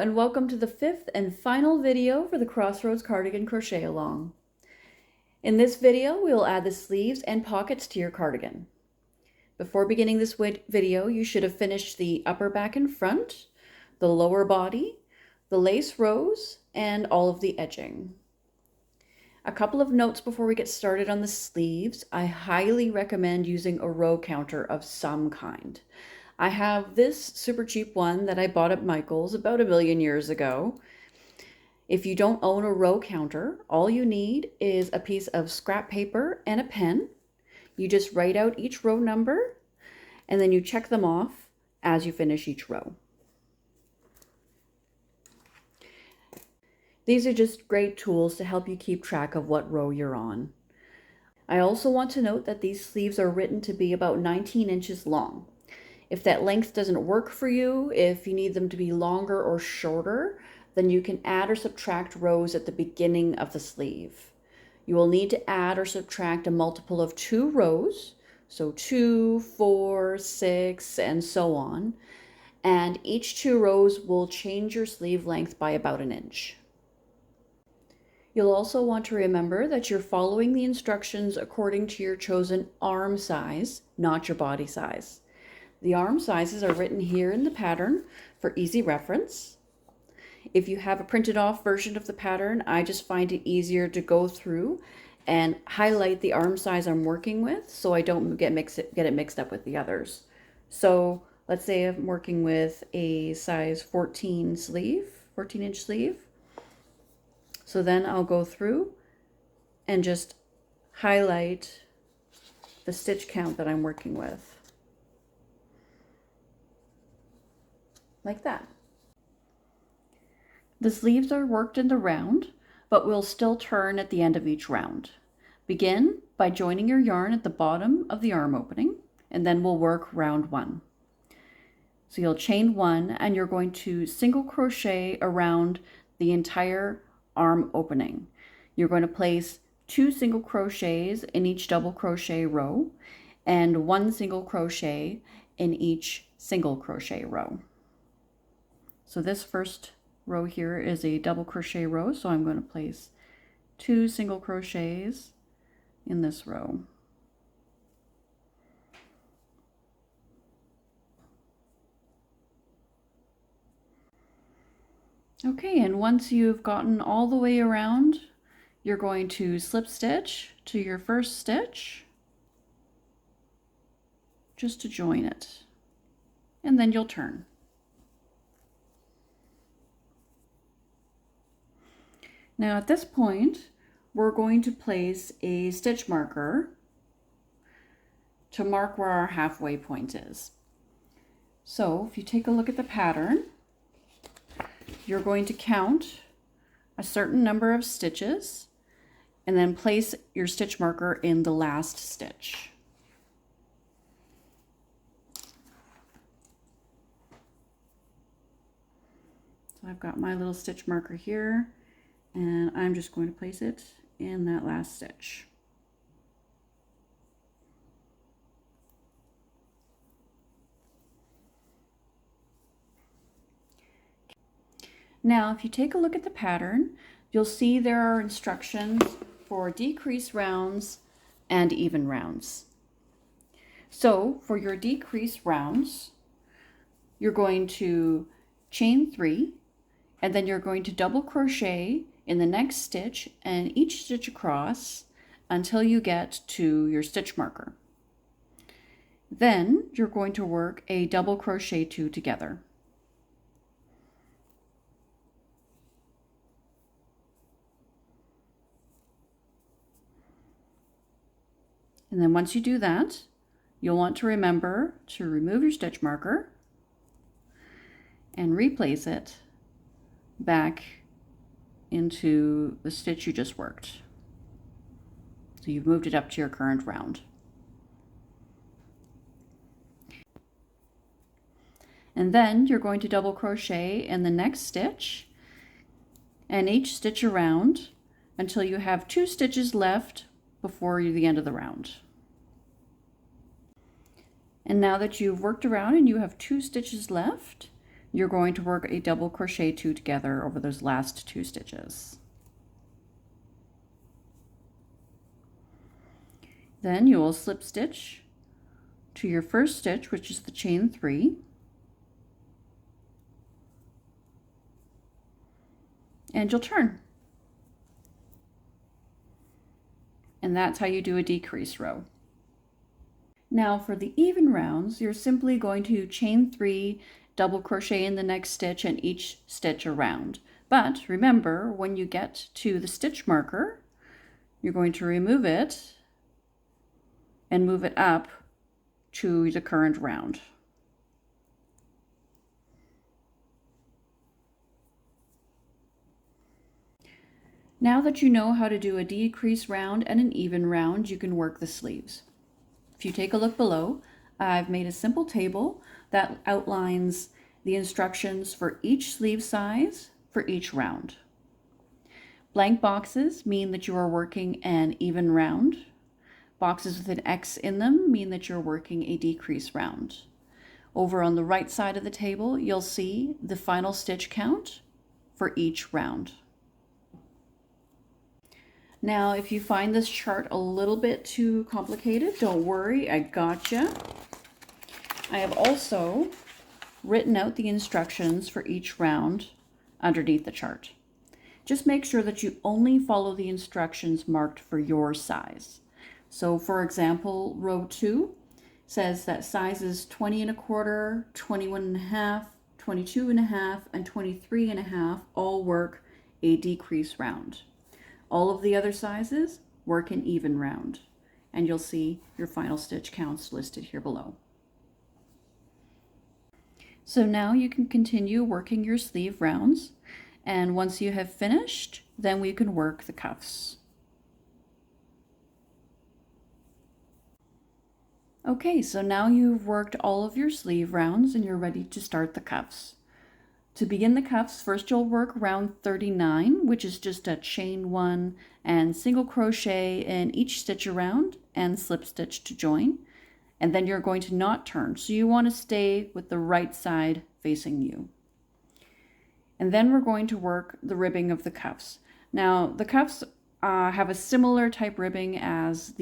and welcome to the fifth and final video for the Crossroads Cardigan Crochet Along. In this video, we will add the sleeves and pockets to your cardigan. Before beginning this video, you should have finished the upper back and front, the lower body, the lace rows, and all of the edging. A couple of notes before we get started on the sleeves. I highly recommend using a row counter of some kind. I have this super cheap one that I bought at Michael's about a million years ago. If you don't own a row counter, all you need is a piece of scrap paper and a pen. You just write out each row number and then you check them off as you finish each row. These are just great tools to help you keep track of what row you're on. I also want to note that these sleeves are written to be about 19 inches long. If that length doesn't work for you, if you need them to be longer or shorter, then you can add or subtract rows at the beginning of the sleeve. You will need to add or subtract a multiple of 2 rows, so 2, 4, 6, and so on. And each 2 rows will change your sleeve length by about an inch. You'll also want to remember that you're following the instructions according to your chosen arm size, not your body size. The arm sizes are written here in the pattern for easy reference. If you have a printed off version of the pattern, I just find it easier to go through and highlight the arm size I'm working with so I don't get it mixed up with the others. So let's say I'm working with a size 14 sleeve, 14-inch sleeve. So then I'll go through and just highlight the stitch count that I'm working with. Like that. The sleeves are worked in the round, but will still turn at the end of each round. Begin by joining your yarn at the bottom of the arm opening, and then we'll work round 1. So you'll chain 1 and you're going to single crochet around the entire arm opening. You're going to place 2 single crochets in each double crochet row and 1 single crochet in each single crochet row. So this first row here is a double crochet row, so I'm going to place 2 single crochets in this row. Okay, and once you've gotten all the way around, you're going to slip stitch to your first stitch just to join it, and then you'll turn. Now at this point, we're going to place a stitch marker to mark where our halfway point is. So if you take a look at the pattern, you're going to count a certain number of stitches and then place your stitch marker in the last stitch. So I've got my little stitch marker here, and I'm just going to place it in that last stitch. Now, if you take a look at the pattern, you'll see there are instructions for decrease rounds and even rounds. So for your decrease rounds, you're going to chain 3, and then you're going to double crochet in the next stitch and each stitch across until you get to your stitch marker. Then you're going to work a double crochet 2 together. And then once you do that, you'll want to remember to remove your stitch marker and replace it back into the stitch you just worked. So you've moved it up to your current round. And then you're going to double crochet in the next stitch and each stitch around until you have 2 stitches left before the end of the round. And now that you've worked around and you have 2 stitches left, you're going to work a double crochet 2 together over those last 2 stitches. Then you will slip stitch to your first stitch, which is the chain 3, and you'll turn. And that's how you do a decrease row. Now for the even rounds, you're simply going to chain 3, double crochet in the next stitch, and each stitch around. But remember, when you get to the stitch marker, you're going to remove it and move it up to the current round. Now that you know how to do a decrease round and an even round, you can work the sleeves. If you take a look below, I've made a simple table that outlines the instructions for each sleeve size for each round. Blank boxes mean that you are working an even round. Boxes with an X in them mean that you're working a decrease round. Over on the right side of the table, you'll see the final stitch count for each round. Now, if you find this chart a little bit too complicated, don't worry, I gotcha. I have also written out the instructions for each round underneath the chart. Just make sure that you only follow the instructions marked for your size. So for example, row 2 says that sizes 20 1/4, 21 1/2, 22 1/2, and 23 1/2 all work a decrease round. All of the other sizes work an even round, and you'll see your final stitch counts listed here below. So now you can continue working your sleeve rounds, and once you have finished, then we can work the cuffs. Okay, so now you've worked all of your sleeve rounds and you're ready to start the cuffs. To begin the cuffs, first you'll work round 39, which is just a chain 1 and single crochet in each stitch around and slip stitch to join. And then you're going to not turn, so you want to stay with the right side facing you. And then we're going to work the ribbing of the cuffs. Now the cuffs have a similar type ribbing as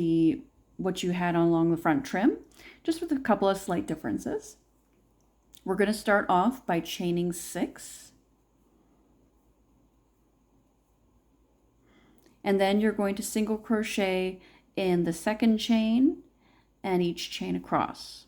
what you had along the front trim, just with a couple of slight differences. We're going to start off by chaining 6. And then you're going to single crochet in the second chain and each chain across.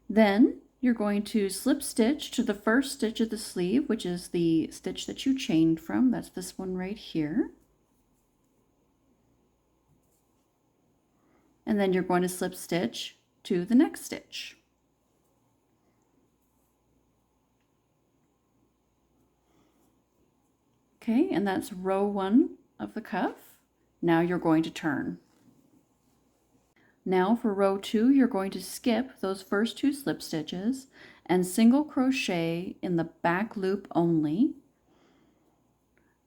Then you're going to slip stitch to the first stitch of the sleeve, which is the stitch that you chained from. That's this one right here. And then you're going to slip stitch to the next stitch. Okay, and that's row 1 of the cuff. Now you're going to turn. Now for row 2, you're going to skip those first 2 slip stitches and single crochet in the back loop only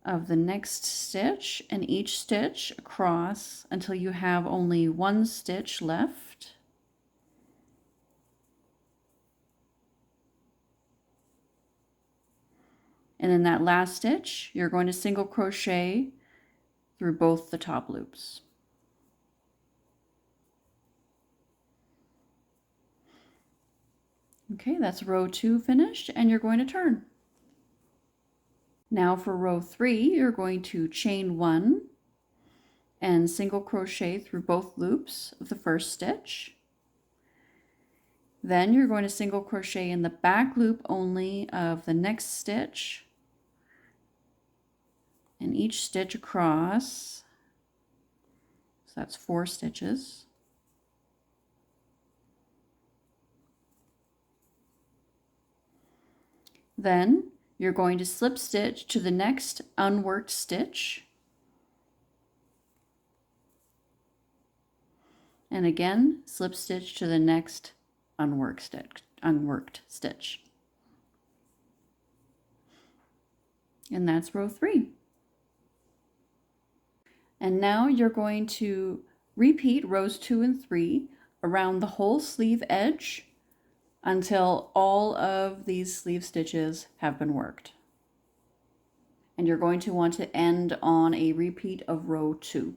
of the next stitch and each stitch across until you have only 1 stitch left. And in that last stitch, you're going to single crochet through both the top loops. Okay, that's row 2 finished, and you're going to turn. Now for row 3, you're going to chain 1 and single crochet through both loops of the first stitch. Then you're going to single crochet in the back loop only of the next stitch and each stitch across. So that's 4 stitches. Then you're going to slip stitch to the next unworked stitch. And again, slip stitch to the next unworked stitch. And that's row 3. And now you're going to repeat rows 2 and 3 around the whole sleeve edge until all of these sleeve stitches have been worked. And you're going to want to end on a repeat of row 2.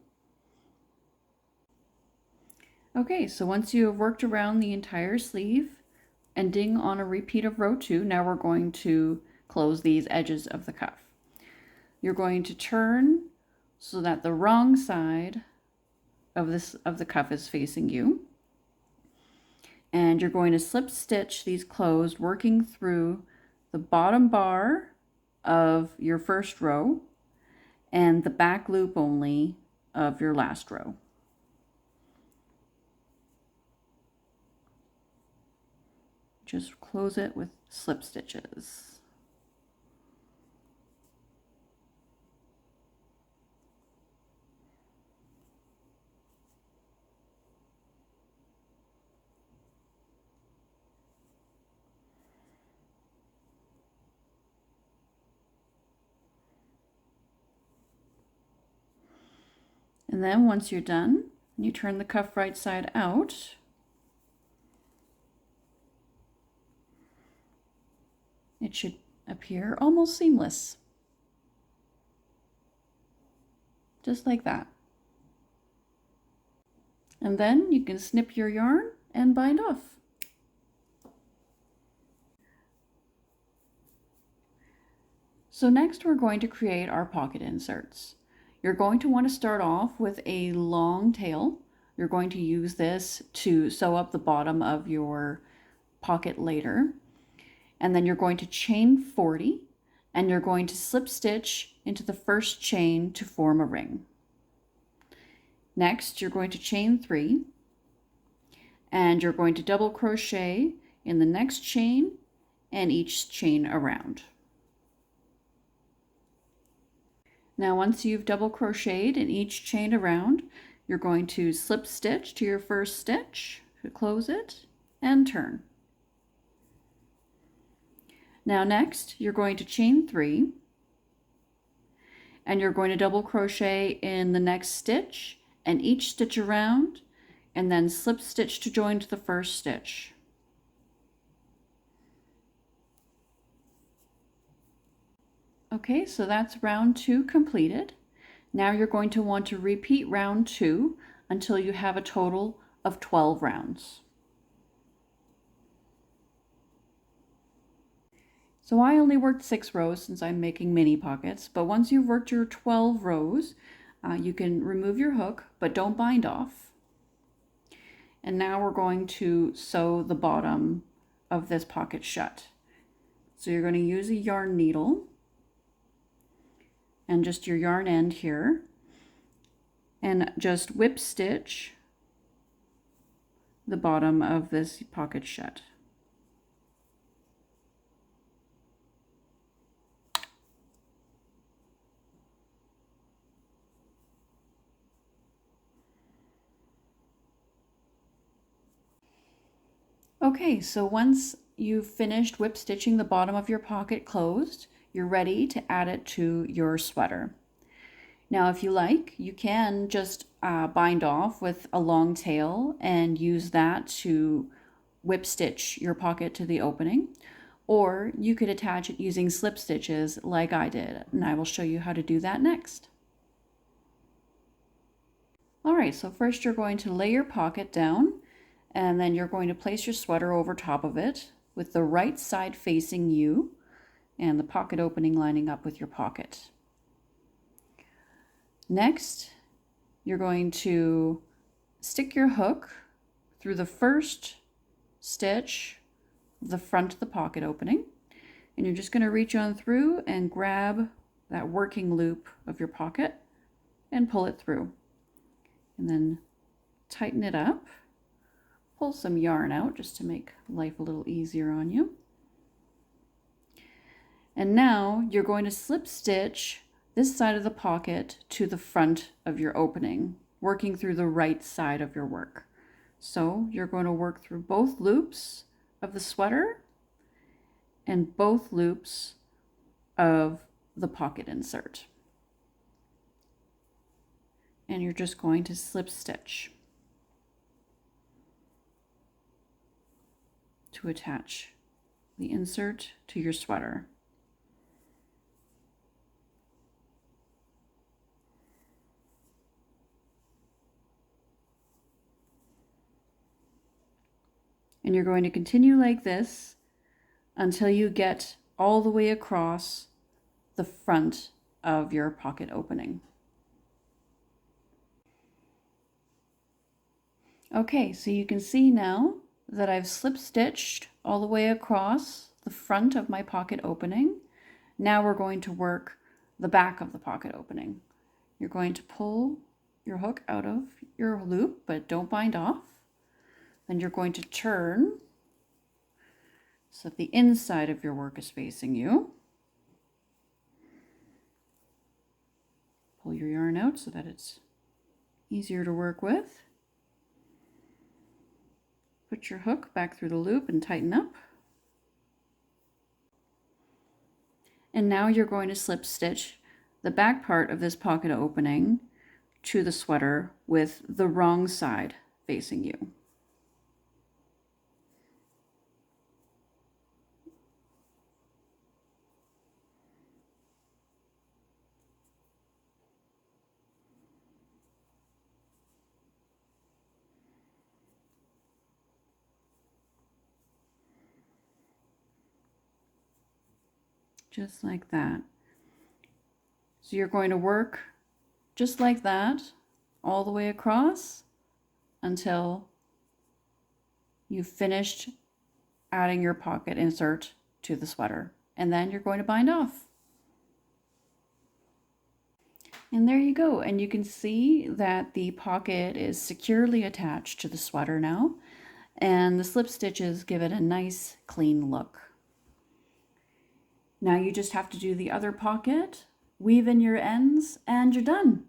Okay, so once you have worked around the entire sleeve, ending on a repeat of row 2, now we're going to close these edges of the cuff. You're going to turn so that the wrong side of the cuff is facing you. And you're going to slip stitch these closed, working through the bottom bar of your first row and the back loop only of your last row. Just close it with slip stitches. And then once you're done, you turn the cuff right side out. It should appear almost seamless. Just like that. And then you can snip your yarn and bind off. So next we're going to create our pocket inserts. You're going to want to start off with a long tail. You're going to use this to sew up the bottom of your pocket later. And then you're going to chain 40 and you're going to slip stitch into the first chain to form a ring. Next, you're going to chain 3 and you're going to double crochet in the next chain and each chain around. Now once you've double crocheted in each chain around, you're going to slip stitch to your first stitch to close it and turn. Now next, you're going to chain 3 and you're going to double crochet in the next stitch and each stitch around and then slip stitch to join to the first stitch. Okay, so that's round 2 completed. Now you're going to want to repeat round 2 until you have a total of 12 rounds. So I only worked 6 rows since I'm making mini pockets, but once you've worked your 12 rows, you can remove your hook, but don't bind off. And now we're going to sew the bottom of this pocket shut. So you're going to use a yarn needle and just your yarn end here and just whip stitch the bottom of this pocket shut. Okay, so once you've finished whip stitching the bottom of your pocket closed, you're ready to add it to your sweater. Now, if you like, you can just bind off with a long tail and use that to whip stitch your pocket to the opening, or you could attach it using slip stitches like I did, and I will show you how to do that next. All right, so first you're going to lay your pocket down, and then you're going to place your sweater over top of it with the right side facing you and the pocket opening lining up with your pocket. Next, you're going to stick your hook through the first stitch of the front of the pocket opening, and you're just going to reach on through and grab that working loop of your pocket and pull it through. And then tighten it up. Pull some yarn out just to make life a little easier on you. And now you're going to slip stitch this side of the pocket to the front of your opening, working through the right side of your work. So you're going to work through both loops of the sweater and both loops of the pocket insert. And you're just going to slip stitch to attach the insert to your sweater. And you're going to continue like this until you get all the way across the front of your pocket opening. Okay, so you can see now that I've slip stitched all the way across the front of my pocket opening. Now we're going to work the back of the pocket opening. You're going to pull your hook out of your loop, but don't bind off. Then you're going to turn so that the inside of your work is facing you. Pull your yarn out so that it's easier to work with. Put your hook back through the loop and tighten up. And now you're going to slip stitch the back part of this pocket opening to the sweater with the wrong side facing you. Just like that. So you're going to work just like that all the way across until you've finished adding your pocket insert to the sweater. And then you're going to bind off. And there you go. And you can see that the pocket is securely attached to the sweater now. And the slip stitches give it a nice clean look. Now you just have to do the other pocket, weave in your ends, and you're done.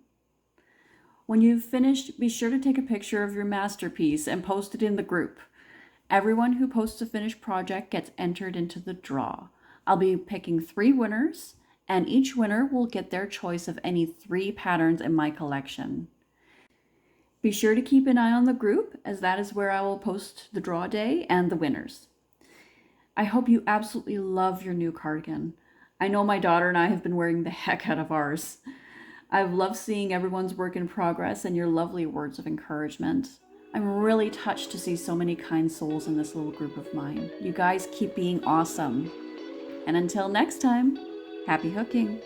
When you've finished, be sure to take a picture of your masterpiece and post it in the group. Everyone who posts a finished project gets entered into the draw. I'll be picking 3 winners, and each winner will get their choice of any 3 patterns in my collection. Be sure to keep an eye on the group, as that is where I will post the draw day and the winners. I hope you absolutely love your new cardigan. I know my daughter and I have been wearing the heck out of ours. I've loved seeing everyone's work in progress and your lovely words of encouragement. I'm really touched to see so many kind souls in this little group of mine. You guys keep being awesome. And until next time, happy hooking.